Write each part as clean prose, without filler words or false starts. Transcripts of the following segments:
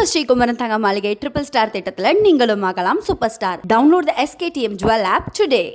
நம்ம ஸ்ரீகுமரன் தங்க மாளிகை ட்ரிபிள் ஸ்டார் திட்டத்தில் நீங்களும் ஆகலாம் சூப்பர் ஸ்டார். டவுன்லோட் த SKTM Jewel app today.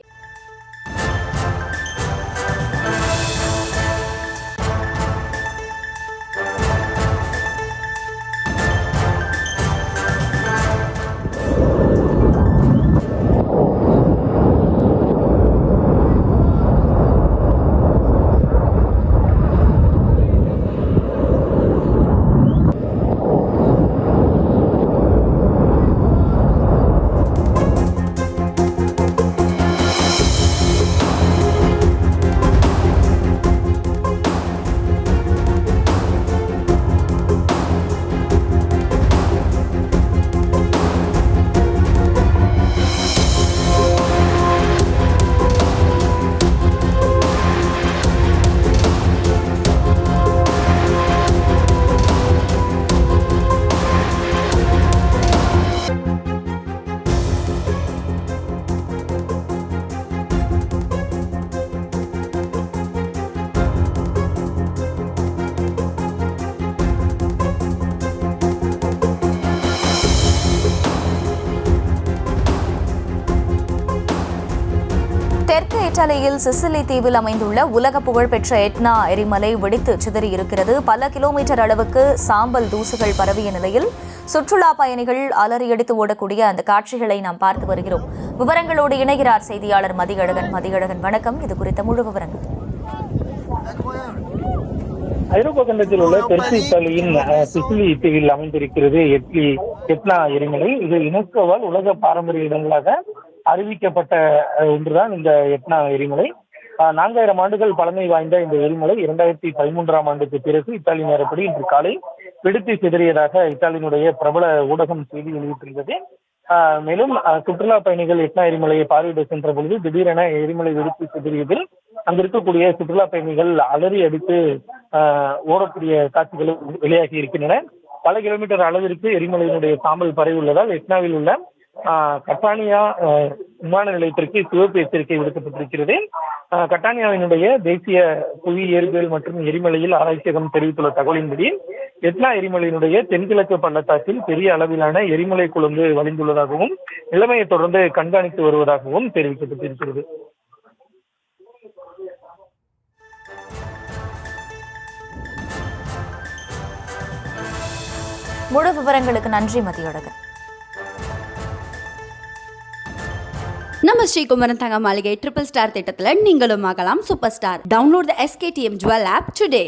தெற்கு இத்தாலியில் சிசிலி தீவில் அமைந்துள்ள உலக புகழ்பெற்ற எட்னா எரிமலை வெடித்து சிதறியிருக்கிறது. பல கிலோமீட்டர் அளவுக்கு சாம்பல் தூசுகள் பரவிய நிலையில் சுற்றுலா பயணிகள் அலறியடித்து ஓடக்கூடிய அந்த காட்சிகளை நாம் பார்த்து வருகிறோம். விவரங்களோடு இணைகிறார் செய்தியாளர் மதியழகன். வணக்கம். இது குறித்த முழு விவரங்கள். ஐரோப்பா கண்டத்தில் உள்ள தெற்கு இத்தாலியின் சிசிலி தீவில் அமைந்திருக்கிறது எட்னா எரிமலை. இது யுனெஸ்கோவால் உலக பாரம்பரிய இடங்களாக அறிவிக்கப்பட்ட ஒன்றுதான் இந்த எட்னா எரிமலை. 4000 ஆண்டுகள் பழமை வாய்ந்த இந்த எரிமலை 2013ஆம் ஆண்டுக்கு பிறகு இத்தாலி நேரப்படி இன்று காலை வெடித்து சிதறியதாக இத்தாலியினுடைய பிரபல ஊடகம் செய்தி வெளியிட்டிருந்தது. மேலும் சுற்றுலா பயணிகள் எட்னா எரிமலையை பார்வையிட சென்ற பொழுது திடீரென எரிமலை வெடித்து சிதறியதில் அங்கு இருக்கக்கூடிய சுற்றுலா பயணிகள் அலறி அடித்து ஓடக்கூடிய காட்சிகளும் வெளியாகி இருக்கின்றன. பல கிலோமீட்டர் அளவிற்கு எரிமலையினுடைய சாம்பல் பரவி உள்ளதால் எட்னாவில் உள்ள கட்டானியா விமான நிலையத்திற்கு சிவப்பு எச்சரிக்கை விடுக்கப்பட்டிருக்கிறது. கட்டானியாவினுடைய தேசிய புவி இயற்பியல் மற்றும் எரிமலையில் ஆராய்ச்சியகம் தெரிவித்துள்ள தகவலின்படி எட்னா எரிமலையினுடைய தென்கிழக்கு பள்ளத்தாக்கில் பெரிய அளவிலான எரிமலை குழம்பு வழிந்துள்ளதாகவும் நிலைமையை தொடர்ந்து கண்காணித்து வருவதாகவும் தெரிவிக்கப்பட்டிருக்கிறது. முழு விவரங்களுக்கு நன்றி மதியழகன். நம்ம ஸ்ரீகுமரன் தங்க மாளிகை ட்ரிபிள் ஸ்டார் திட்டத்தில் நீங்களும் ஆகலாம் சூப்பர் ஸ்டார். டவுன்லோட் த SKTM Jewel app today.